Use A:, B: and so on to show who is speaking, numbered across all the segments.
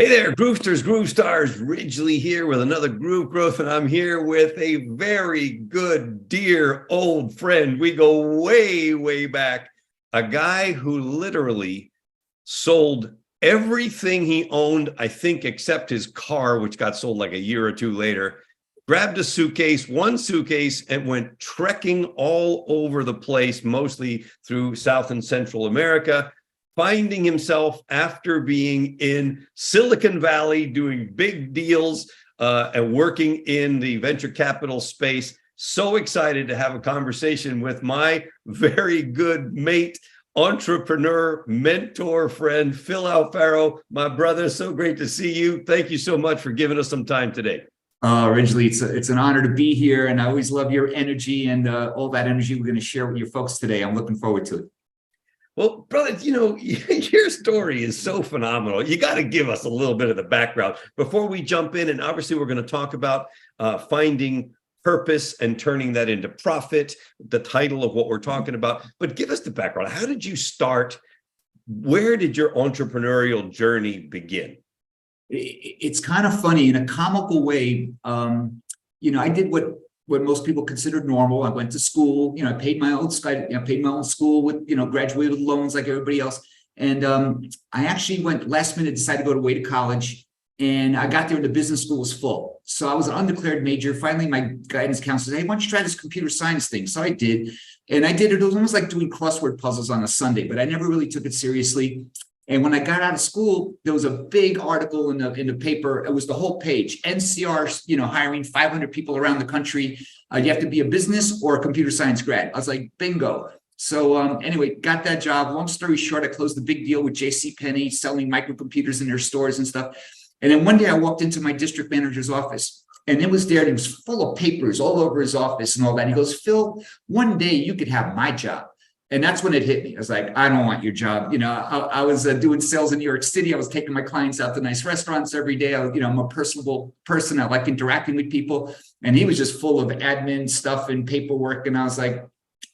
A: Hey there, Groovesters, Groove Stars, Ridgely here with another Groove Growth, and I'm here with a very good, dear old friend. We go way, way back. A guy who literally sold everything he owned, I think, except his car, which got sold like a year or two later, grabbed a suitcase, one suitcase, and went trekking all over the place, mostly through South and Central America, finding himself after being in Silicon Valley, doing big deals and working in the venture capital space. So excited to have a conversation with my very good mate, entrepreneur, mentor, friend, Phil Alfaro, my brother. So great to see you. Thank you so much for giving us some time today.
B: Ridgely, it's an honor to be here, and I always love your energy and all that energy we're going to share with your folks today. I'm looking forward to it.
A: Well, brother, your story is so phenomenal. You got to give us a little bit of the background before we jump in. And obviously, we're going to talk about finding purpose and turning that into profit, the title of what we're talking about. But give us the background. How did you start? Where did your entrepreneurial journey begin?
B: It's kind of funny in a comical way. I did what most people consider normal. I went to school. I paid my own school with graduated with loans like everybody else. And I actually went last minute, decided to go away to college. And I got there and the business school was full. So I was an undeclared major. Finally, my guidance counselor said, "Hey, why don't you try this computer science thing?" So I did. And I did it. It was almost like doing crossword puzzles on a Sunday, but I never really took it seriously. And when I got out of school, there was a big article in the paper. It was the whole page. NCR, hiring 500 people around the country. You have to be a business or a computer science grad. I was like, bingo. So anyway, got that job. Long story short, I closed the big deal with JCPenney, selling microcomputers in their stores and stuff. And then one day I walked into my district manager's office, and it was there. And he was full of papers all over his office and all that. He goes, "Phil, one day you could have my job." And that's when it hit me. I was like, "I don't want your job." I was doing sales in New York City. I was taking my clients out to nice restaurants every day. I'm a personable person. I like interacting with people. And he was just full of admin stuff and paperwork. And I was like,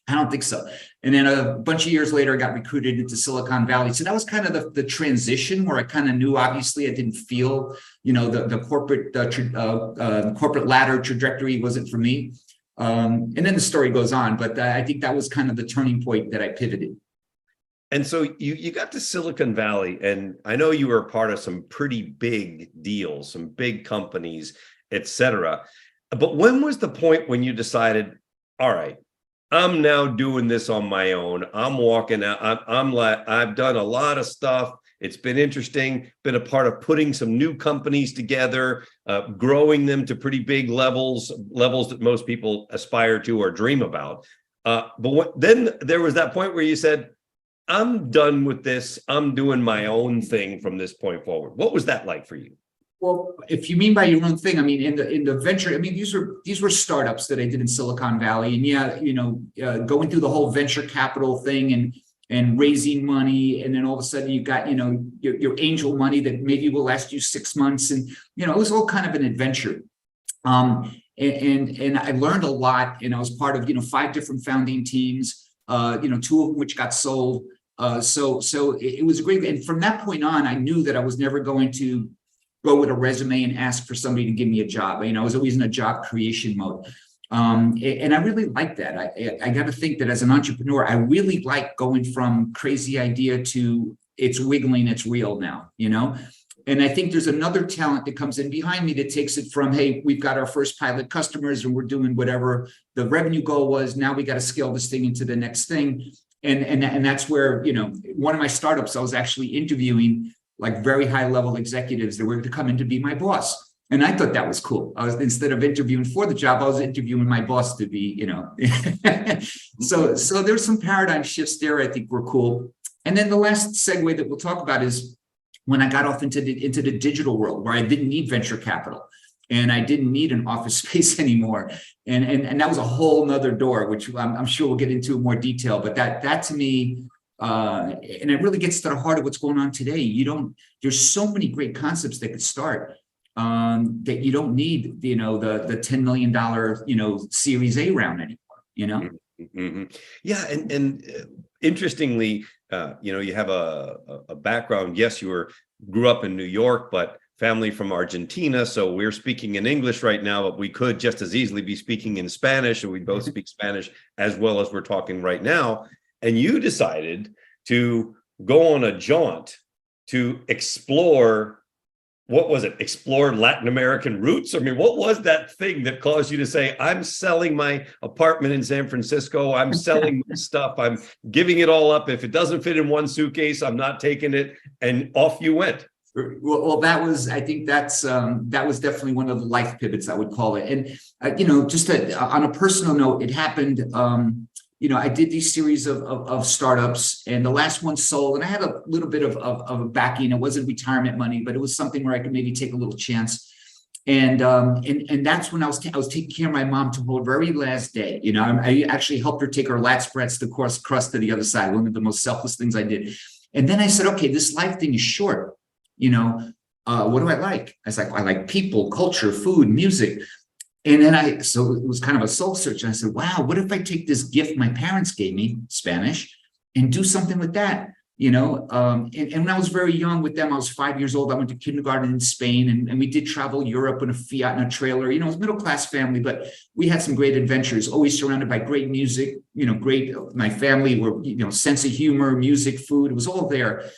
B: "I don't think so." And then a bunch of years later, I got recruited into Silicon Valley. So that was kind of the transition where I kind of knew, obviously, I didn't feel, the corporate ladder trajectory wasn't for me. And then the story goes on, but I think that was kind of the turning point that I pivoted.
A: And so you got to Silicon Valley, and I know you were a part of some pretty big deals, some big companies, et cetera. But when was the point when you decided, all right, I'm now doing this on my own. I'm walking out. I've done a lot of stuff. It's been interesting, been a part of putting some new companies together, growing them to pretty big levels that most people aspire to or dream about. Then there was that point where you said, "I'm done with this. I'm doing my own thing from this point forward." What was that like for you?
B: Well, if you mean by your own thing, I mean in the venture. I mean these were startups that I did in Silicon Valley, and going through the whole venture capital thing and raising money, and then all of a sudden you got your angel money that maybe will last you 6 months, and it was all kind of an adventure. And I learned a lot, and I was part of 5 different founding teams, 2 of them which got sold. So it was great, and from that point on, I knew that I was never going to go with a resume and ask for somebody to give me a job. I was always in a job creation mode. And I really like that. I got to think that as an entrepreneur, I really like going from crazy idea to it's wiggling, it's real now, And I think there's another talent that comes in behind me that takes it from, hey, we've got our first pilot customers and we're doing whatever the revenue goal was. Now we got to scale this thing into the next thing. And that's where, one of my startups, I was actually interviewing like very high level executives that were to come in to be my boss. And I thought that was cool. Instead of interviewing for the job, I was interviewing my boss to be, So there's some paradigm shifts there I think were cool. And then the last segue that we'll talk about is when I got off into the digital world where I didn't need venture capital and I didn't need an office space anymore. And that was a whole nother door, which I'm sure we'll get into in more detail. But that to me, and it really gets to the heart of what's going on today. There's so many great concepts that could start that you don't need, the $10 million, Series A round anymore,
A: Mm-hmm. Yeah. And interestingly, you have a background. Yes, you were grew up in New York, but family from Argentina. So we're speaking in English right now, but we could just as easily be speaking in Spanish, and we both speak Spanish as well as we're talking right now. And you decided to go on a jaunt to explore, what was it? Explore Latin American roots? I mean, what was that thing that caused you to say, I'm selling my apartment in San Francisco, I'm selling my stuff, I'm giving it all up. If it doesn't fit in one suitcase, I'm not taking it, and off you went?
B: Well, that was, I think that was definitely one of the life pivots, I would call it. And, just on a personal note, it happened, I did these series of startups, and the last one sold, and I had a little bit of backing. It wasn't retirement money, but it was something where I could maybe take a little chance. And that's when I was taking care of my mom to her very last day. I actually helped her take her lat spreads to cross to the other side. One of the most selfless things I did. And then I said, okay, this life thing is short. What do I like? I was like, I like people, culture, food, music. And then so it was kind of a soul search. And I said, wow, what if I take this gift my parents gave me, Spanish, and do something with that? And when I was very young with them, I was 5 years old. I went to kindergarten in Spain, and we did travel Europe in a Fiat and a trailer. It was a middle-class family, but we had some great adventures, always surrounded by great music, my family were, sense of humor, music, food, it was all there.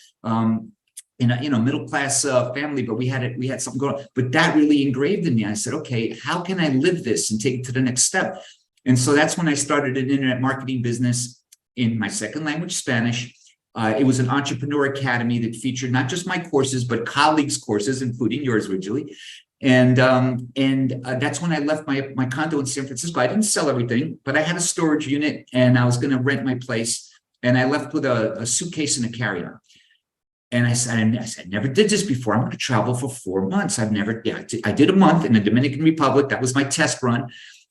B: In a middle-class family, but we had something going on. But that really engraved in me. I said, okay, how can I live this and take it to the next step? And so that's when I started an internet marketing business in my second language, Spanish. It was an entrepreneur academy that featured not just my courses, but colleagues' courses, including yours originally. And that's when I left my condo in San Francisco. I didn't sell everything, but I had a storage unit, and I was going to rent my place. And I left with a suitcase and a carry-on. And I said, I never did this before. I'm going to travel for 4 months. I did a month in the Dominican Republic. That was my test run. I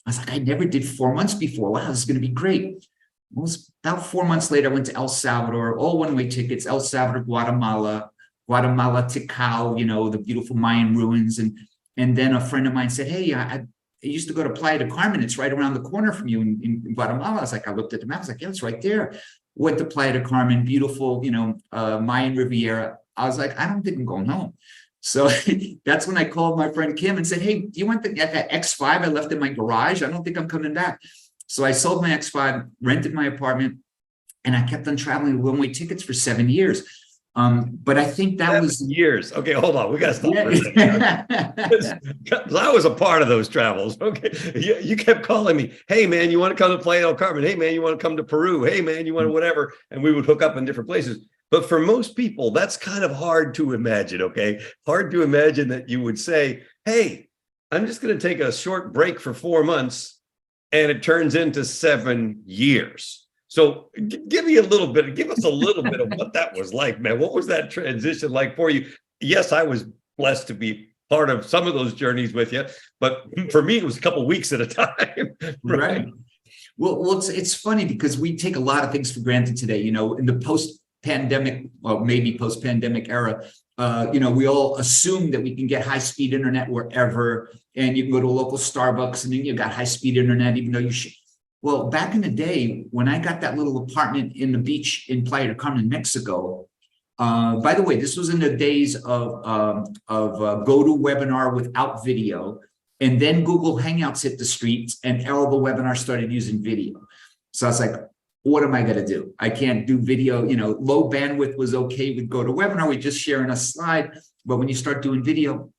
B: was like, I never did 4 months before. Wow, this is going to be great. Well, it was about 4 months later, I went to El Salvador, all one-way tickets, El Salvador, Guatemala, Tikal, the beautiful Mayan ruins. And then a friend of mine said, hey, I used to go to Playa del Carmen. It's right around the corner from you in Guatemala. I was like, I looked at the map. I was like, yeah, it's right there. Went to Playa del Carmen, beautiful, Mayan Riviera. I was like, I don't think I'm going home. So that's when I called my friend Kim and said, hey, do you want that X5 I left in my garage? I don't think I'm coming back. So I sold my X5, rented my apartment, and I kept on traveling with one-way tickets for 7 years. But I think that was
A: years. Okay, hold on. We got to stop.
B: Yeah.
A: I was a part of those travels. Okay, you kept calling me. Hey, man, you want to come to Playa del Carmen? Hey, man, you want to come to Peru? Hey, man, you want to whatever? And we would hook up in different places. But for most people, that's kind of hard to imagine. Okay, hard to imagine that you would say, "Hey, I'm just going to take a short break for 4 months," and it turns into 7 years. So give us a little bit of what that was like, man. What was that transition like for you? Yes, I was blessed to be part of some of those journeys with you, but for me, it was a couple of weeks at a time.
B: Right. Well, it's funny because we take a lot of things for granted today, in the post-pandemic, or maybe post-pandemic era. We all assume that we can get high-speed internet wherever, and you can go to a local Starbucks and then you got high-speed internet, even though you should. Well, back in the day, when I got that little apartment in the beach in Playa del Carmen, Mexico, by the way, this was in the days of GoToWebinar without video, and then Google Hangouts hit the streets, and all the webinars started using video. So I was like, what am I going to do? I can't do video. Low bandwidth was okay with GoToWebinar. We're just sharing a slide. But when you start doing video,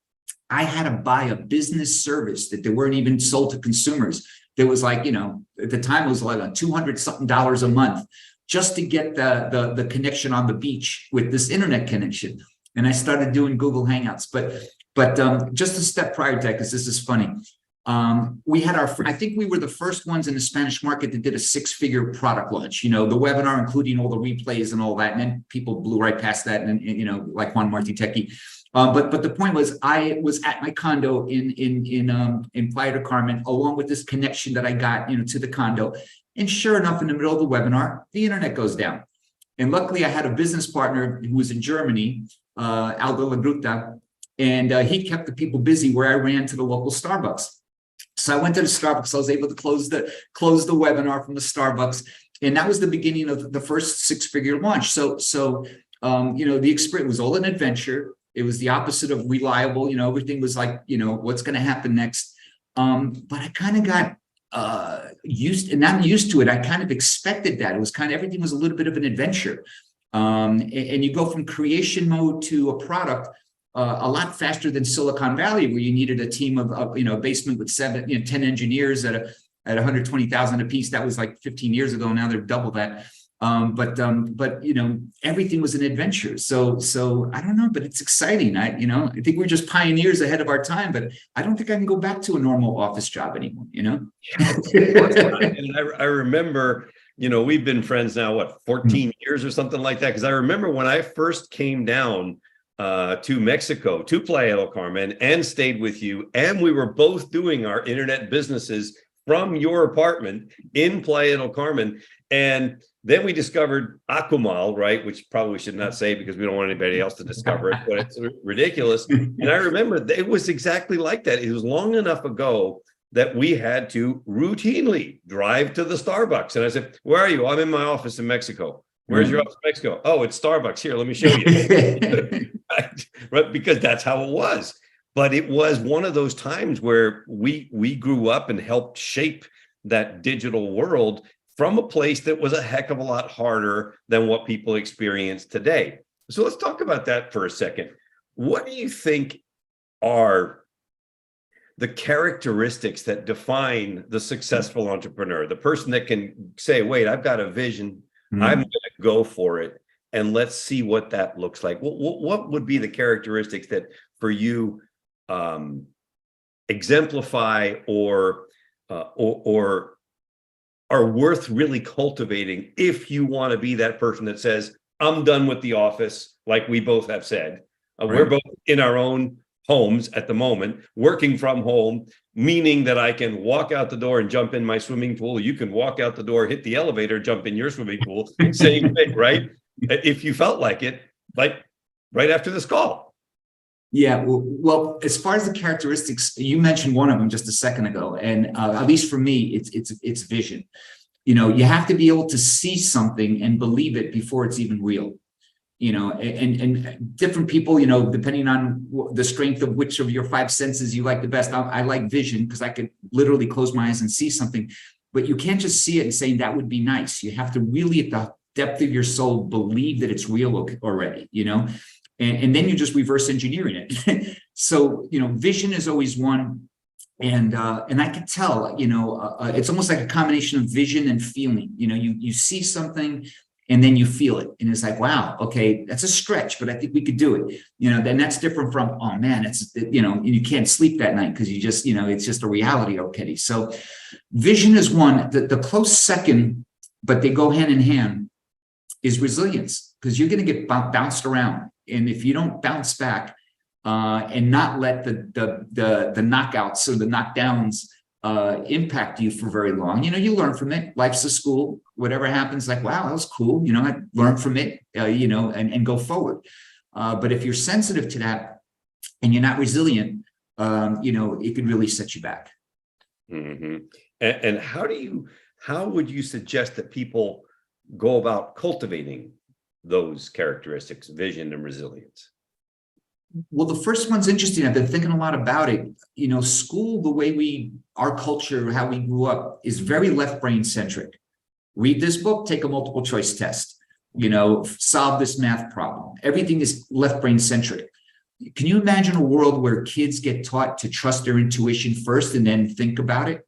B: I had to buy a business service that they weren't even sold to consumers. There was like, at the time it was like $200-something a month just to get the connection on the beach with this internet connection. And I started doing Google Hangouts. But just a step prior to that, because this is funny. We had I think we were the first ones in the Spanish market that did a 6-figure product launch, the webinar, including all the replays and all that. And then people blew right past that, and like Juan Martitecchi. But the point was, I was at my condo in Playa del Carmen, along with this connection that I got, to the condo. And sure enough, in the middle of the webinar, the internet goes down. And luckily, I had a business partner who was in Germany, Aldo Lagruta, and he kept the people busy where I ran to the local Starbucks. So I went to the Starbucks. I was able to close the webinar from the Starbucks, and that was the beginning of the first 6-figure launch. So the experience was all an adventure. It was the opposite of reliable. Everything was like, what's going to happen next? But I kind of got used, and not used to it. I kind of expected that. It was kind of, everything was a little bit of an adventure. And you go from creation mode to a product a lot faster than Silicon Valley, where you needed a team of a basement with 10 engineers at 120,000 a piece. That was like 15 years ago. Now they're double that. But everything was an adventure. So I don't know, but it's exciting. I think we're just pioneers ahead of our time, but I don't think I can go back to a normal office job anymore,
A: And I remember, we've been friends now, what, 14 years or something like that? Because I remember when I first came down to Mexico, to Playa del Carmen, and stayed with you, and we were both doing our internet businesses from your apartment in Playa del Carmen. And then we discovered Akumal, right? Which probably should not say because we don't want anybody else to discover it, but it's ridiculous. And I remember it was exactly like that. It was long enough ago that we had to routinely drive to the Starbucks. And I said, "Where are you?" "I'm in my office in Mexico." "Where's your office in Mexico?" "Oh, it's Starbucks. Here, let me show you." Right? Because that's how it was. But it was one of those times where we grew up and helped shape that digital world from a place that was a heck of a lot harder than what people experience today. So let's talk about that for a second. What do you think are the characteristics that define the successful entrepreneur, the person that can say, "Wait, I've got a vision, I'm going to go for it, and let's see what that looks like"? What would be the characteristics that for you exemplify or are worth really cultivating if you want to be that person that says, "I'm done with the office," like we both have said. We're both in our own homes at the moment, working from home, meaning that I can walk out the door and jump in my swimming pool. You can walk out the door, hit the elevator, jump in your swimming pool. Same thing, right? If you felt like it, like right after this call.
B: Yeah, well, as far as the characteristics, you mentioned one of them just a second ago, and at least for me, it's vision. You have to be able to see something and believe it before it's even real. And different people, depending on the strength of which of your five senses you like the best. I like vision because I could literally close my eyes and see something, but you can't just see it and say that would be nice. You have to really, at the depth of your soul, believe that it's real already. And then you just reverse engineering it. So, vision is always one. And I could tell, it's almost like a combination of vision and feeling. You see something and then you feel it. And it's like, wow, okay, that's a stretch, but I think we could do it. Then that's different from, oh man, you can't sleep that night because you just, it's just a reality already. So vision is one. The close second, but they go hand in hand, is resilience, because you're going to get bounced around. And if you don't bounce back and not let the knockouts or the knockdowns impact you for very long, you learn from it. Life's a school. Whatever happens, like, wow, that was cool. I learned from it, and go forward. But if you're sensitive to that and you're not resilient, it could really set you back.
A: Mm-hmm. And how would you suggest that people go about cultivating those characteristics, vision and resilience?
B: Well, the first one's interesting. I've been thinking a lot about it. School, the way our culture, how we grew up, is very left brain centric. Read this book, take a multiple choice test, solve this math problem. Everything is left brain centric. Can you imagine a world where kids get taught to trust their intuition first and then think about it?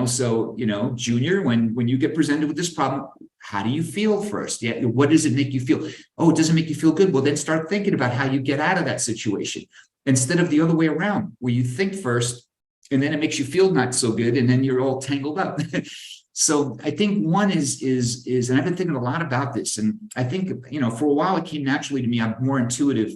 B: So, Junior, when you get presented with this problem, how do you feel first? Yeah. What does it make you feel? Oh, it doesn't make you feel good. Well, then start thinking about how you get out of that situation, instead of the other way around, where you think first and then it makes you feel not so good. And then you're all tangled up. So I think one is, and I've been thinking a lot about this, and I think, for a while it came naturally to me. I'm more intuitive,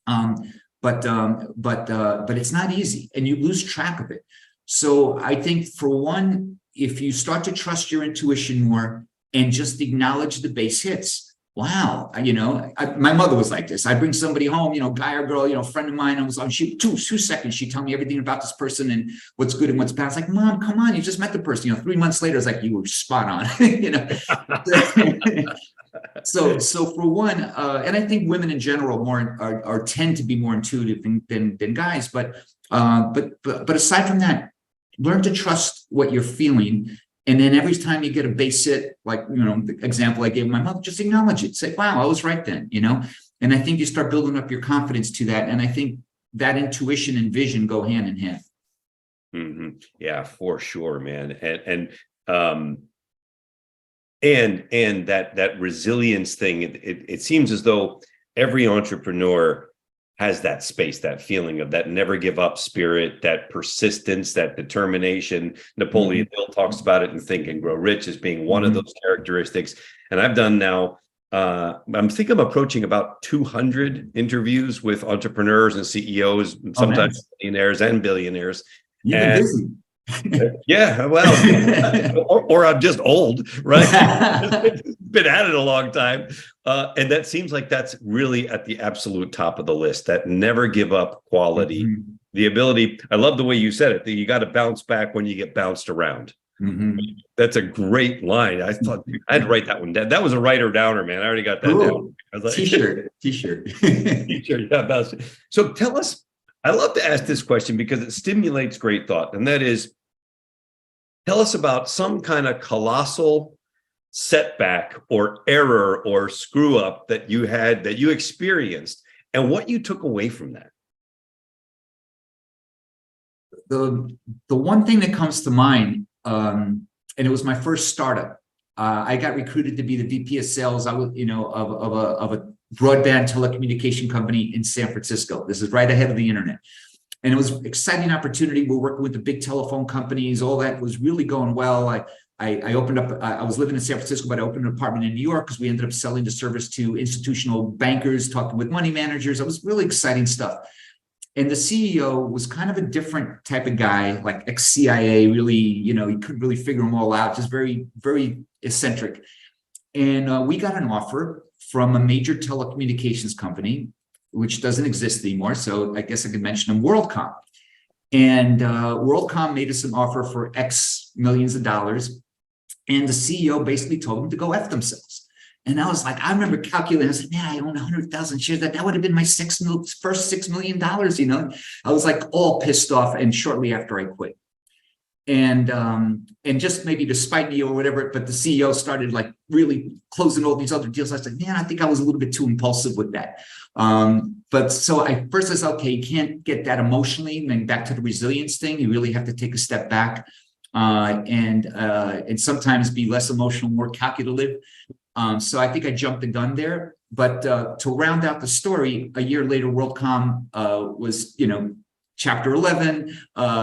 B: but it's not easy and you lose track of it. So I think, for one, if you start to trust your intuition more and just acknowledge the base hits. Wow, my mother was like this. I bring somebody home, guy or girl, friend of mine. I was on, she 2 seconds, she'd tell me everything about this person and what's good and what's bad. I was like, Mom, come on, you just met the person. 3 months later, it's like, you were spot on. So for one, and I think women in general are tend to be more intuitive than guys, but aside from that, learn to trust what you're feeling. And then every time you get a base hit, like, the example I gave my mother, just acknowledge it. Say, wow, I was right then, And I think you start building up your confidence to that. And I think that intuition and vision go hand in hand.
A: Mm-hmm. Yeah, for sure, man. And that resilience thing, it seems as though every entrepreneur has that space, that feeling of that never give up spirit, that persistence, that determination. Napoleon Hill talks about it in Think and Grow Rich as being one of those characteristics. And I've done now, I'm approaching about 200 interviews with entrepreneurs and CEOs, sometimes millionaires and billionaires.
B: You've been busy.
A: Yeah, well, or I'm just old, right? Been at it a long time. And that seems like that's really at the absolute top of the list, that never give up quality, the ability. I love the way you said it, that you got to bounce back when you get bounced around. That's a great line. I thought I had to write that one down. That was a writer downer, man. I already got that down. I was like,
B: T-shirt.
A: Yeah, so tell us, I love to ask this question because it stimulates great thought. And that is, tell us about some kind of colossal setback or error or screw up that you had, that you experienced, and what you took away from that.
B: The one thing that comes to mind, and it was my first startup. I got recruited to be the VP of sales. I was, of a broadband telecommunication company in San Francisco. This is right ahead of the internet. And it was an exciting opportunity. We're working with the big telephone companies. All that was really going well. I opened up, I was living in San Francisco, but I opened an apartment in New York because we ended up selling the service to institutional bankers, talking with money managers. It was really exciting stuff. And the CEO was kind of a different type of guy, like ex-CIA, really, he couldn't really figure them all out, just very, very eccentric. And we got an offer from a major telecommunications company, which doesn't exist anymore. So I guess I could mention them, WorldCom. And WorldCom made us an offer for X millions of dollars. And the CEO basically told them to go F themselves. And I was like, I remember calculating, I was like, man, I own 100,000 shares. That would have been my first $6 million, I was like all pissed off. And shortly after I quit. And just maybe to spite me or whatever, but the CEO started like really closing all these other deals. I was like, man, I think I was a little bit too impulsive with that. But so I said, okay, you can't get that emotionally. And then back to the resilience thing, you really have to take a step back and sometimes be less emotional, more calculative. So I think I jumped the gun there. But to round out the story, a year later, WorldCom was, Chapter 11,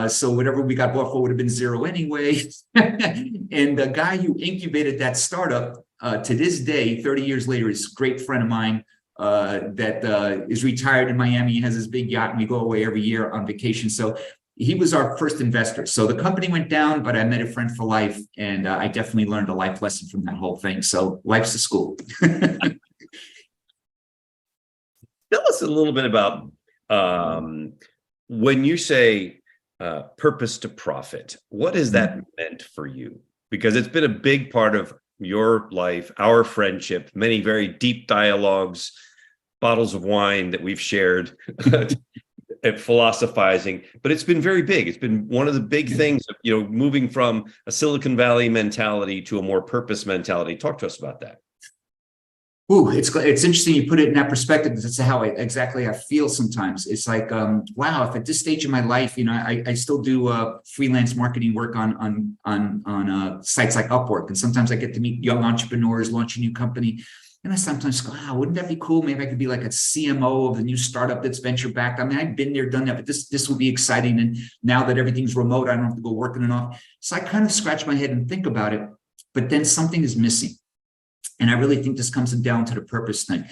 B: so whatever we got bought for would have been zero anyway. And the guy who incubated that startup to this day, 30 years later, is a great friend of mine that is retired in Miami. He has his big yacht, and we go away every year on vacation. So he was our first investor. So the company went down, but I met a friend for life, and I definitely learned a life lesson from that whole thing. So life's a school.
A: Tell us a little bit about when you say purpose to profit, what has that meant for you? Because it's been a big part of your life, our friendship, many very deep dialogues, bottles of wine that we've shared, and philosophizing, but it's been very big. It's been one of the big things, moving from a Silicon Valley mentality to a more purpose mentality. Talk to us about that.
B: Ooh, it's interesting you put it in that perspective, because that's how I feel sometimes. It's like, wow, if at this stage of my life, I still do freelance marketing work on sites like Upwork, and sometimes I get to meet young entrepreneurs, launch a new company, and I sometimes go, wow, wouldn't that be cool? Maybe I could be like a CMO of the new startup that's venture backed. I mean, I've been there, done that, but this would be exciting. And now that everything's remote, I don't have to go work in an office. So I kind of scratch my head and think about it, but then something is missing. And I really think this comes down to the purpose thing.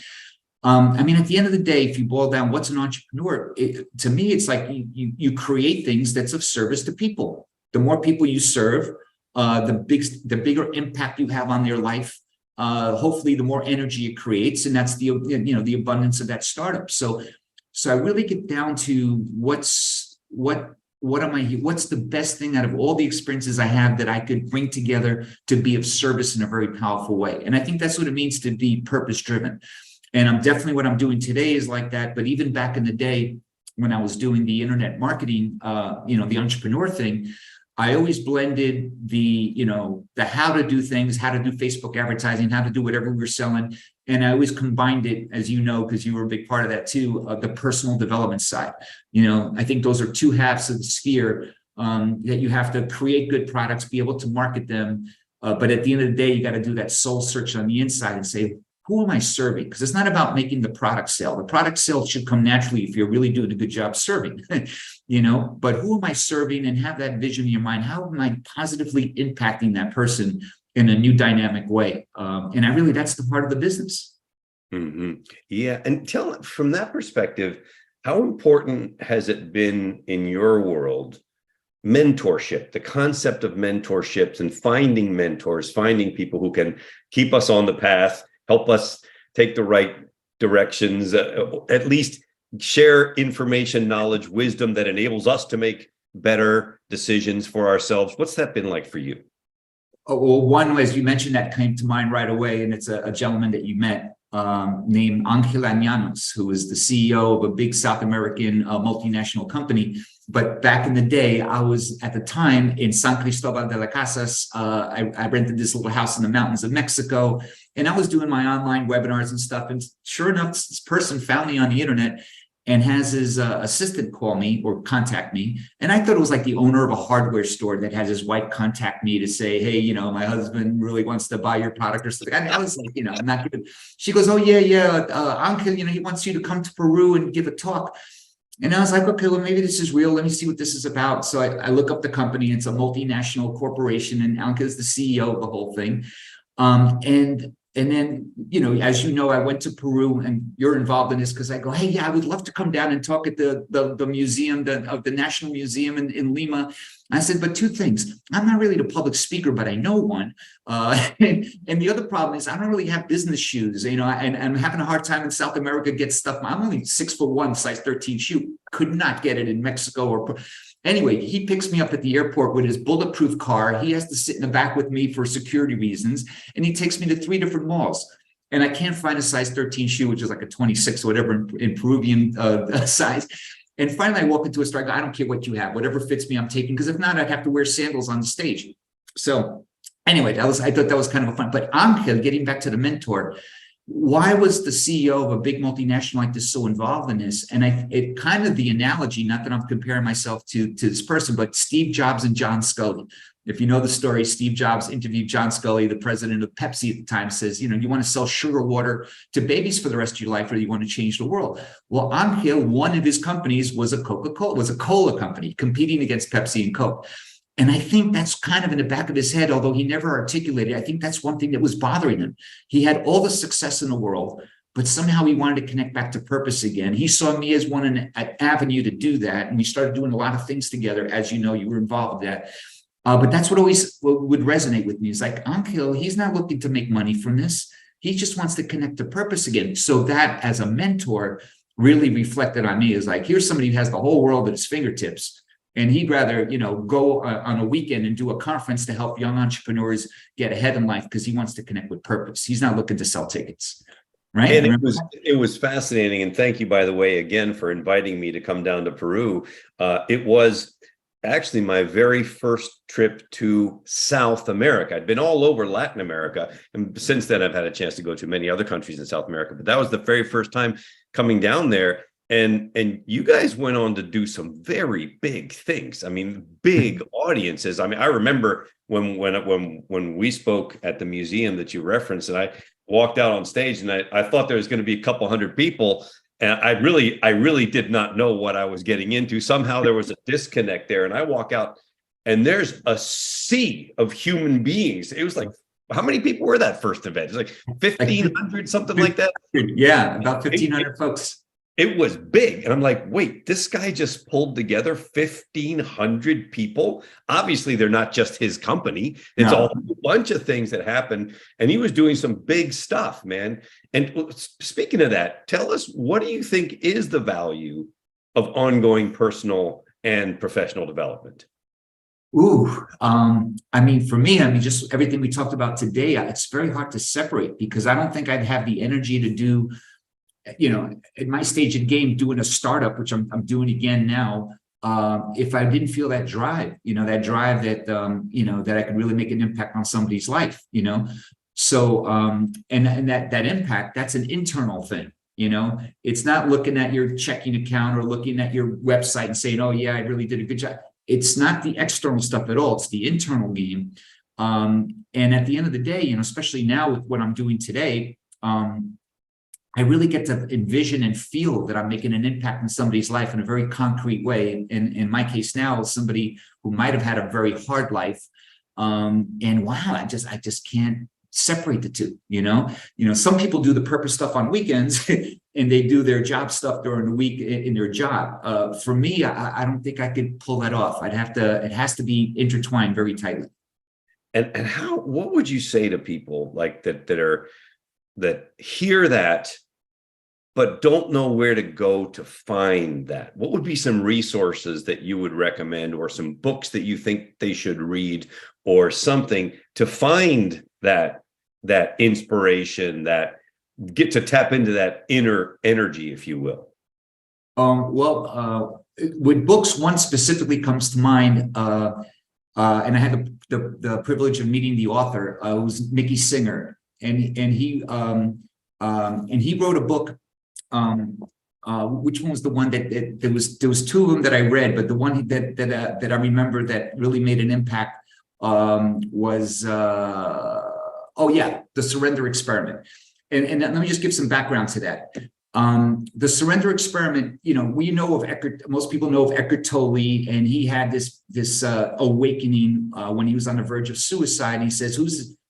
B: I mean, at the end of the day, if you boil down what's an entrepreneur, to me, it's like you create things that's of service to people. The more people you serve, the bigger impact you have on their life. Hopefully, the more energy it creates, and that's the abundance of that startup. So I really get down to what what's the best thing out of all the experiences I have that I could bring together to be of service in a very powerful way? And I think that's what it means to be purpose-driven. And I'm definitely, what I'm doing today is like that. But even back in the day, when I was doing the internet marketing, the entrepreneur thing, I always blended the how to do things, how to do Facebook advertising, how to do whatever we were selling. And I always combined it, as you know, because you were a big part of that too, the personal development side. I think those are two halves of the sphere, that you have to create good products, be able to market them. But at the end of the day, you got to do that soul search on the inside and say, who am I serving? Because it's not about making the product sale. The product sale should come naturally if you're really doing a good job serving, but who am I serving, and have that vision in your mind? How am I positively impacting that person in a new dynamic way? And that's the part of the business.
A: Mm-hmm. Yeah. And tell, from that perspective, how important has it been in your world, mentorship, the concept of mentorships and finding mentors, finding people who can keep us on the path, help us take the right directions, at least share information, knowledge, wisdom that enables us to make better decisions for ourselves? What's that been like for you?
B: Oh, well, one, as you mentioned, that came to mind right away, and it's a gentleman that you met named Ángel Añanos, who is the CEO of a big South American multinational company. But back in the day, I was at the time in San Cristobal de las Casas. I rented this little house in the mountains of Mexico, and I was doing my online webinars and stuff. And sure enough, this person found me on the internet and has his assistant call me or contact me. And I thought it was like the owner of a hardware store that has his wife contact me to say, hey, my husband really wants to buy your product or something. I was like, I'm not good. She goes, oh, yeah, Ángel, he wants you to come to Peru and give a talk. And I was like, okay, well, maybe this is real. Let me see what this is about. So I look up the company. It's a multinational corporation, and Ángel is the CEO of the whole thing. And then, as you know, I went to Peru, and you're involved in this because I go, hey, yeah, I would love to come down and talk at the museum, of the National Museum in Lima. I said, but two things. I'm not really the public speaker, but I know one. And the other problem is I don't really have business shoes, and I'm having a hard time in South America get stuff. I'm only 6'1", size 13 shoe. Could not get it in Mexico Anyway, he picks me up at the airport with his bulletproof car. He has to sit in the back with me for security reasons. And he takes me to 3 different malls. And I can't find a size 13 shoe, which is like a 26 or whatever in Peruvian size. And finally, I walk into a store. I go, I don't care what you have. Whatever fits me, I'm taking. Because if not, I'd have to wear sandals on the stage. So anyway, I thought that was kind of a fun. But Ángel, getting back to the mentor, why was the CEO of a big multinational like this so involved in this? And it kind of the analogy, not that I'm comparing myself to this person, but Steve Jobs and John Scully. If you know the story, Steve Jobs interviewed John Scully, the president of Pepsi at the time, says, you want to sell sugar water to babies for the rest of your life, or you want to change the world. Well, Ángel, one of his companies was a cola company competing against Pepsi and Coke. And I think that's kind of in the back of his head, although he never articulated. I think that's one thing that was bothering him. He had all the success in the world, but somehow he wanted to connect back to purpose again. He saw me as an avenue to do that. And we started doing a lot of things together. As you know, you were involved in that. But that's what always would resonate with me. It's like, Ángel, he's not looking to make money from this. He just wants to connect to purpose again. So that, as a mentor, really reflected on me. Is like, here's somebody who has the whole world at his fingertips. And he'd rather, go on a weekend and do a conference to help young entrepreneurs get ahead in life because he wants to connect with purpose. He's not looking to sell tickets, right?
A: And it was fascinating. And thank you, by the way, again, for inviting me to come down to Peru. It was actually my very first trip to South America. I'd been all over Latin America. And since then, I've had a chance to go to many other countries in South America. But that was the very first time coming down there. And you guys went on to do some very big things. I mean, big audiences. I mean, I remember when we spoke at the museum that you referenced, and I walked out on stage, and I thought there was going to be a couple hundred people, and I really did not know what I was getting into. Somehow there was a disconnect there, and I walk out, and there's a sea of human beings. It was like, how many people were that first event? It's like 1,500, something like that.
B: Yeah, about 1,500 folks.
A: It was big. And I'm like, wait, this guy just pulled together 1,500 people. Obviously, they're not just his company. It's a whole bunch of things that happened. And he was doing some big stuff, man. And speaking of that, tell us, what do you think is the value of ongoing personal and professional development?
B: Ooh, I mean, for me, I mean, just everything we talked about today, it's very hard to separate because I don't think I'd have the energy to do, at my stage of the game, doing a startup, which I'm doing again now. If I didn't feel that drive, that drive that, that I could really make an impact on somebody's life, So, and that impact, that's an internal thing. It's not looking at your checking account or looking at your website and saying, oh yeah, I really did a good job. It's not the external stuff at all. It's the internal game. And at the end of the day, especially now with what I'm doing today, I really get to envision and feel that I'm making an impact in somebody's life in a very concrete way. And in my case now, somebody who might have had a very hard life. And wow, I just can't separate the two. Some people do the purpose stuff on weekends and they do their job stuff during the week in their job. For me, I don't think I could pull that off. It has to be intertwined very tightly.
A: And what would you say to people like that hear that, but don't know where to go to find that? What would be some resources that you would recommend, or some books that you think they should read, or something to find that inspiration, that get to tap into that inner energy, if you will?
B: With books, one specifically comes to mind, and I had the privilege of meeting the author. It was Mickey Singer, and he wrote a book. Which one was the one that there was two of them that I read, but the one that I remember that really made an impact was The Surrender Experiment. And let me just give some background to that. The Surrender Experiment, we know of most people know of Eckhart Tolle, and he had this awakening when he was on the verge of suicide. He says,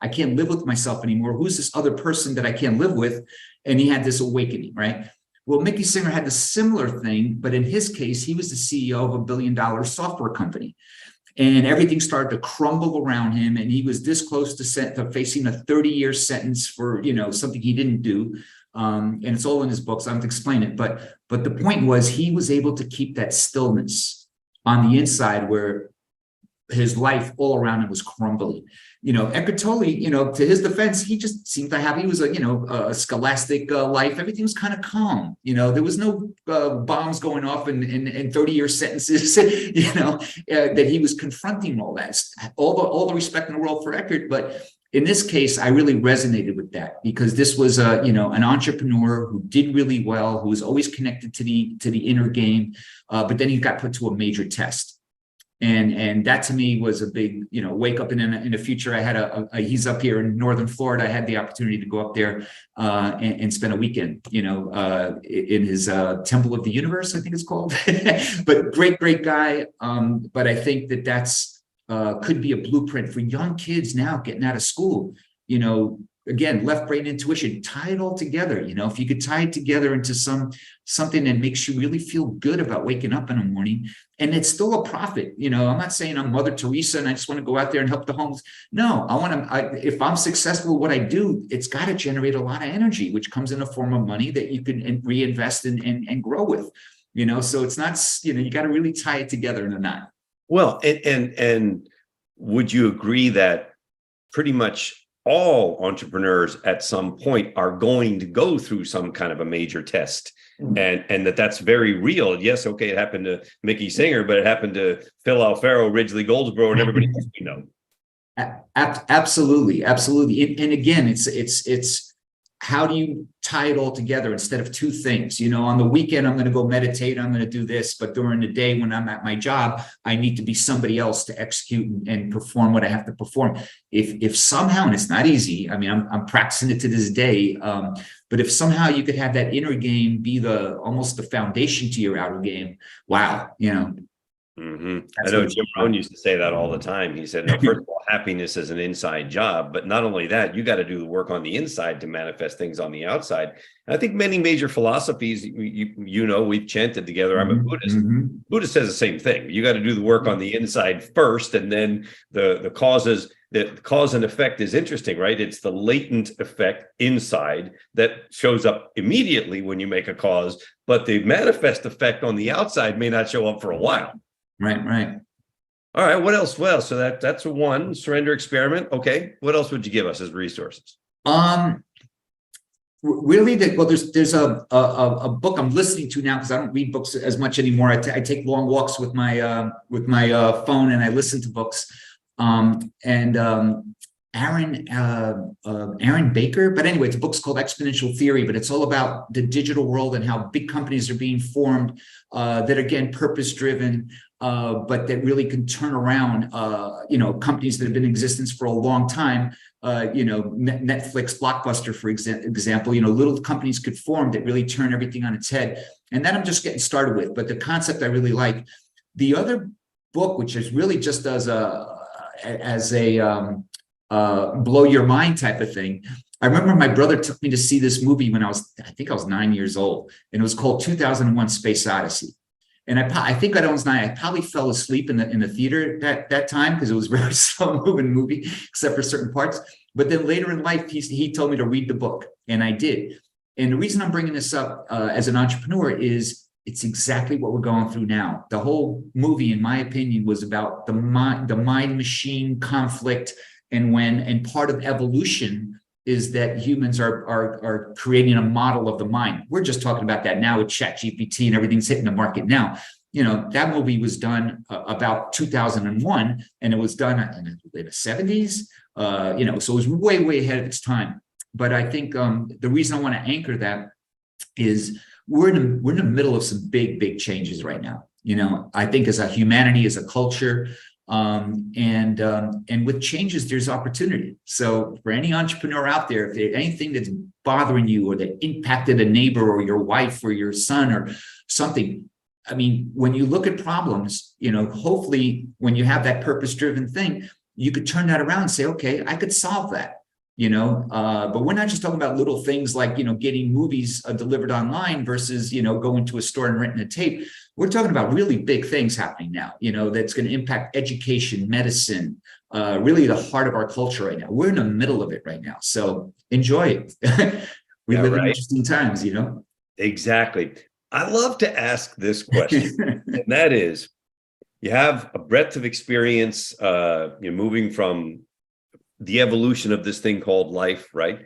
B: I can't live with myself anymore. Who's this other person that I can't live with? And he had this awakening, right? Well, Mickey Singer had the similar thing, but in his case, he was the CEO of $1 billion software company. And everything started to crumble around him. And he was this close to facing a 30-year sentence for, something he didn't do. And it's all in his books. I don't have to explain it. But the point was, he was able to keep that stillness on the inside where his life all around him was crumbling. Eckhart Tolle, to his defense, he just seemed to have, he was a scholastic life. Everything was kind of calm. There was no bombs going off and 30-year sentences, that he was confronting all that. All the respect in the world for Eckhart. But in this case, I really resonated with that because this was an entrepreneur who did really well, who was always connected to the inner game. But then he got put to a major test. And that to me was a big, wake up. And in the future, I had he's up here in Northern Florida. I had the opportunity to go up there and spend a weekend, in his Temple of the Universe, I think it's called. But great guy. But I think that's could be a blueprint for young kids now getting out of school. Again, left brain intuition, tie it all together. If you could tie it together into something that makes you really feel good about waking up in the morning, and it's still a profit. I'm not saying I'm Mother Teresa and I just want to go out there and help the homeless. No, if I'm successful at what I do, it's got to generate a lot of energy, which comes in the form of money that you can reinvest and grow with. So it's not, you got to really tie it together in a knot.
A: Well, and would you agree that pretty much all entrepreneurs at some point are going to go through some kind of a major test, and that's very real? Yes, okay, it happened to Mickey Singer, but it happened to Phil Alfaro, Ridgely Goldsboro, and everybody else we know.
B: Absolutely. And again, it's how do you tie it all together instead of two things? On the weekend, I'm going to go meditate, I'm going to do this, but during the day when I'm at my job, I need to be somebody else to execute and perform what I have to perform. If somehow, and it's not easy, I mean, I'm practicing it to this day, but if somehow you could have that inner game be almost the foundation to your outer game, wow,
A: Mm-hmm. I know Jim Rohn used to say that all the time. He said, no, first of all, happiness is an inside job, but not only that, you got to do the work on the inside to manifest things on the outside. And I think many major philosophies, we've chanted together. I'm a Buddhist. Mm-hmm. Buddhist says the same thing. You got to do the work on the inside first, and then the causes. The cause and effect is interesting, right? It's the latent effect inside that shows up immediately when you make a cause, but the manifest effect on the outside may not show up for a while.
B: Right, right.
A: All right. What else? Well, so that's a one surrender experiment. Okay. What else would you give us as resources?
B: Um, Really, well, there's a book I'm listening to now because I don't read books as much anymore. I take long walks with my phone and I listen to books. And Aaron Baker, but anyway, the book's called Exponential Theory, but it's all about the digital world and how big companies are being formed that are, again, purpose driven, but that really can turn around companies that have been in existence for a long time. Netflix, Blockbuster, for example, little companies could form that really turn everything on its head. And that I'm just getting started with, but the concept I really like. The other book, which is really just as a blow your mind type of thing. I remember my brother took me to see this movie when I think I was 9 years old, and it was called 2001: Space Odyssey. And I think I was 9. I probably fell asleep in the theater that time because it was a very slow moving movie, except for certain parts. But then later in life, he told me to read the book, and I did. And the reason I'm bringing this up as an entrepreneur is it's exactly what we're going through now. The whole movie, in my opinion, was about the mind machine conflict, and part of evolution is that humans are creating a model of the mind. We're just talking about that now with ChatGPT and everything's hitting the market now. That movie was done about 2001, and it was done in the 70s. So it was way, way ahead of its time. But I think the reason I want to anchor that is we're in the middle of some big, big changes right now. I think as a humanity, as a culture, and with changes, there's opportunity. So for any entrepreneur out there, if there's anything that's bothering you or that impacted a neighbor or your wife or your son or something, I mean, when you look at problems, hopefully when you have that purpose-driven thing, you could turn that around and say, okay, I could solve that. But we're not just talking about little things like, getting movies delivered online versus, going to a store and renting a tape. We're talking about really big things happening now, that's going to impact education, medicine, really the heart of our culture right now. We're in the middle of it right now. So enjoy it. We live in interesting times,
A: Exactly. I love to ask this question, and that is, you have a breadth of experience, you're moving from the evolution of this thing called life, right?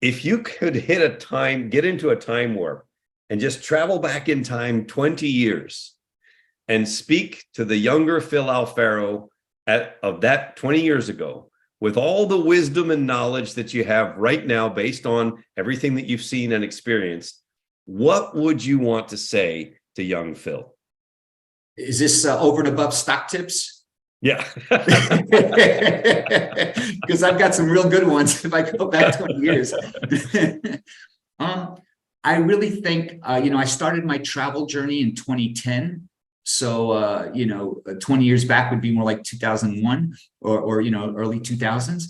A: If you could get into a time warp and just travel back in time 20 years and speak to the younger Phil Alfaro of that 20 years ago, with all the wisdom and knowledge that you have right now, based on everything that you've seen and experienced, what would you want to say to young Phil?
B: Is this over and above stock tips?
A: Yeah.
B: Because I've got some real good ones if I go back 20 years. I really think, I started my travel journey in 2010. So, 20 years back would be more like 2001 or early 2000s.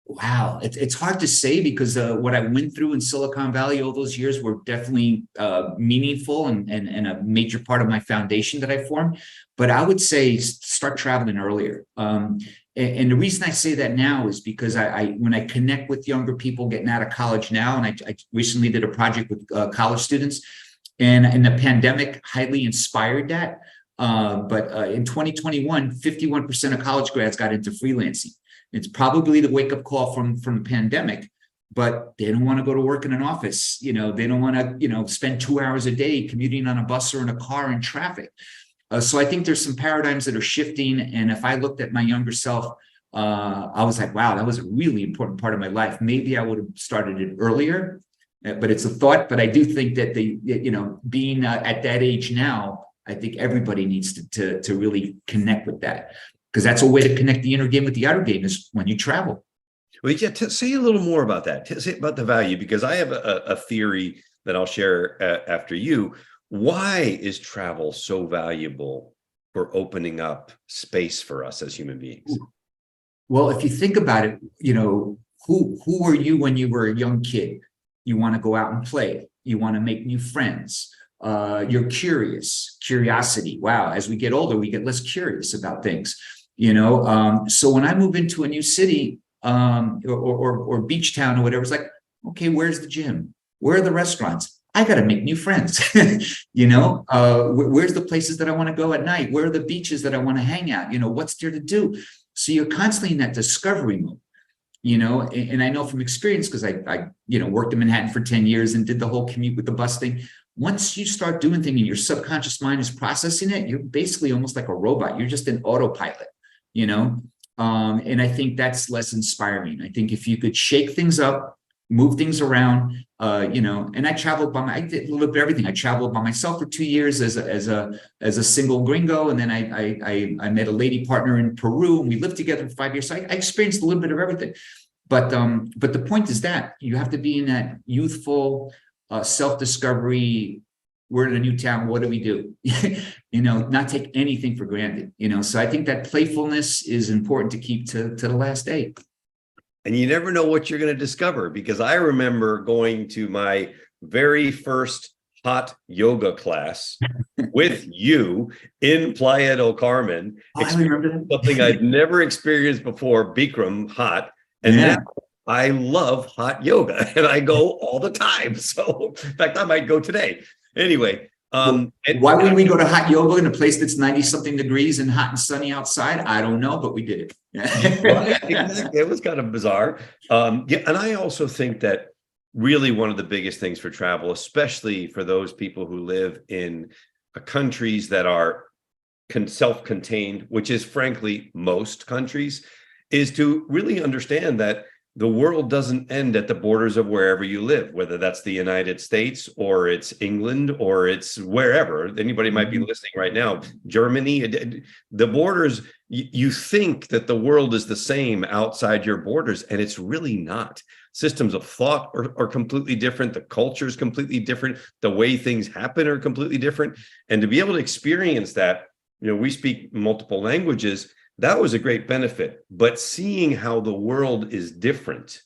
B: Wow, it's hard to say because what I went through in Silicon Valley all those years were definitely meaningful and a major part of my foundation that I formed. But I would say start traveling earlier. And the reason I say that now is because when I connect with younger people getting out of college now, and I recently did a project with college students, and the pandemic highly inspired that. But in 2021, 51% of college grads got into freelancing. It's probably the wake-up call from the pandemic, but they don't want to go to work in an office. They don't want to, spend 2 hours a day commuting on a bus or in a car in traffic. So I think there's some paradigms that are shifting. And if I looked at my younger self, I was like, wow, that was a really important part of my life. Maybe I would have started it earlier, but it's a thought. But I do think that being at that age now, I think everybody needs to really connect with that. Because that's a way to connect the inner game with the outer game is when you travel.
A: Well, yeah, say a little more about that. Say about the value, because I have a theory that I'll share after you. Why is travel so valuable for opening up space for us as human beings?
B: Well, if you think about it, who were you when you were a young kid? You want to go out and play. You want to make new friends. You're curiosity. Wow. As we get older, we get less curious about things. So when I move into a new city or beach town or whatever, it's like, okay, where's the gym? Where are the restaurants? I got to make new friends. Where's the places that I want to go at night? Where are the beaches that I want to hang out? What's there to do? So you're constantly in that discovery mode. And I know from experience, because I worked in Manhattan for 10 years and did the whole commute with the bus thing. Once you start doing things and your subconscious mind is processing it, you're basically almost like a robot. You're just an autopilot, and I think that's less inspiring. I think if you could shake things up, move things around, and I did a little bit of everything. I traveled by myself for 2 years as a single gringo. And then I met a lady partner in Peru, and we lived together for 5 years. So I experienced a little bit of everything. But the point is that you have to be in that youthful self-discovery. We're in a new town. What do we do? Not take anything for granted. So I think that playfulness is important to keep to the last day.
A: And you never know what you're going to discover, because I remember going to my very first hot yoga class with you in Playa del Carmen.
B: I remember that.
A: Something I'd never experienced before, Bikram hot. And now I love hot yoga, and I go all the time. So in fact, I might go today. Anyway.
B: Why would we go to hot yoga in a place that's 90-something degrees and hot and sunny outside? I don't know, but we did it.
A: Exactly. It was kind of bizarre. And I also think that really one of the biggest things for travel, especially for those people who live in countries that are self-contained, which is frankly most countries, is to really understand that the world doesn't end at the borders of wherever you live, whether that's the United States or it's England or it's wherever. Anybody might be listening right now, Germany, the borders, you think that the world is the same outside your borders, and it's really not. Systems of thought are completely different. The culture is completely different. The way things happen are completely different. And to be able to experience that, we speak multiple languages. That was a great benefit, but seeing how the world is different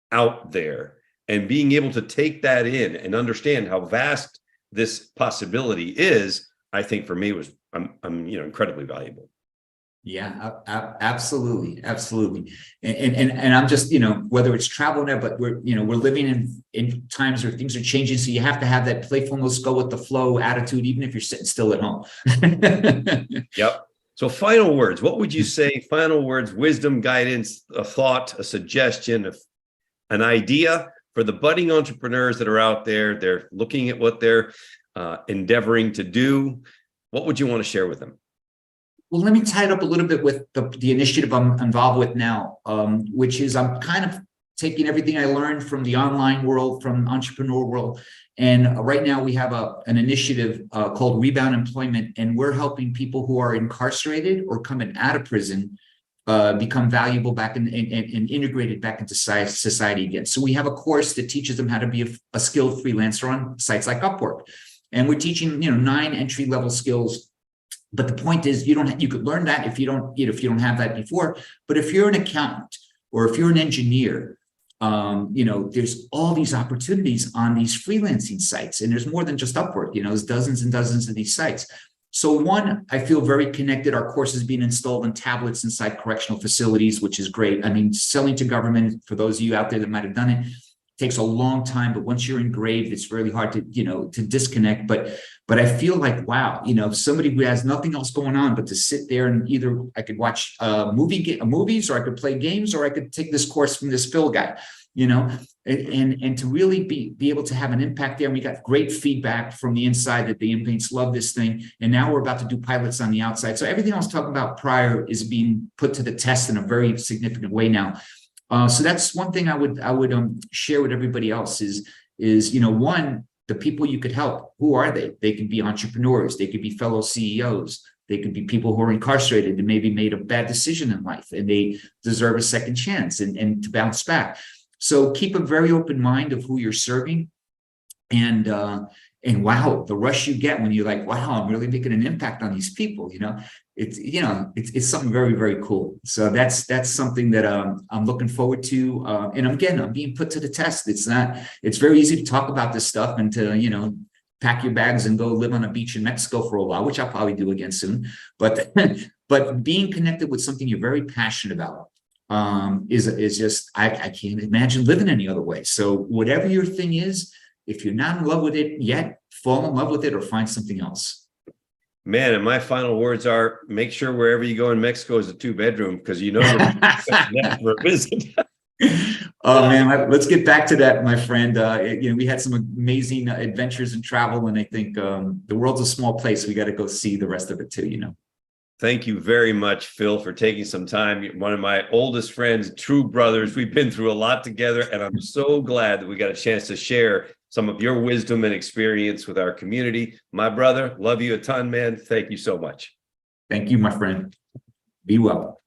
A: out there and being able to take that in and understand how vast this possibility is, I think for me was incredibly valuable.
B: Yeah, absolutely. And I'm just, whether it's travel now, but we're living in times where things are changing. So you have to have that playfulness, go with the flow attitude, even if you're sitting still at home.
A: Yep. So final words, what would you say? Final words, wisdom, guidance, a thought, a suggestion, an idea for the budding entrepreneurs that are out there. They're looking at what they're endeavoring to do. What would you want to share with them?
B: Well, let me tie it up a little bit with the initiative I'm involved with now, which is I'm kind of taking everything I learned from the online world, from entrepreneur world. And right now we have an initiative called Rebound Employment, and we're helping people who are incarcerated or coming out of prison become valuable back and integrated back into society again. So we have a course that teaches them how to be a skilled freelancer on sites like Upwork. And we're teaching, 9 entry-level skills. But the point is, you could learn that if you don't have that before. But if you're an accountant or if you're an engineer, there's all these opportunities on these freelancing sites, and there's more than just Upwork. There's dozens and dozens of these sites. So one, I feel very connected. Our course is being installed on tablets inside correctional facilities, which is great. I mean, selling to government, for those of you out there that might have done it, takes a long time, but once you're engraved, it's really hard to disconnect. But I feel like, wow, somebody who has nothing else going on but to sit there and either I could watch movies, or I could play games, or I could take this course from this Phil guy, and to really be able to have an impact there. And we got great feedback from the inside that the inmates love this thing. And now we're about to do pilots on the outside. So everything I was talking about prior is being put to the test in a very significant way now. So that's one thing I would share with everybody else is one, the people you could help. Who are they? They could be entrepreneurs. They could be fellow CEOs. They could be people who are incarcerated and maybe made a bad decision in life, and they deserve a second chance and to bounce back. So keep a very open mind of who you're serving, and wow, the rush you get when you're like, wow, I'm really making an impact on these people. It's something very, very cool. So that's something that I'm looking forward to. And again, I'm being put to the test. It's very easy to talk about this stuff and to, pack your bags and go live on a beach in Mexico for a while, which I'll probably do again soon. But being connected with something you're very passionate about is just, I can't imagine living any other way. So whatever your thing is, if you're not in love with it yet, fall in love with it or find something else.
A: Man, and my final words are: make sure wherever you go in Mexico is a 2-bedroom, because you know we're for a visit.
B: Oh man, let's get back to that, my friend. We had some amazing adventures and travel, and I think the world's a small place. We got to go see the rest of it too.
A: Thank you very much, Phil, for taking some time. You're one of my oldest friends, true brothers. We've been through a lot together, and I'm so glad that we got a chance to share some of your wisdom and experience with our community. My brother, love you a ton, man. Thank you so much.
B: Thank you, my friend. Be well.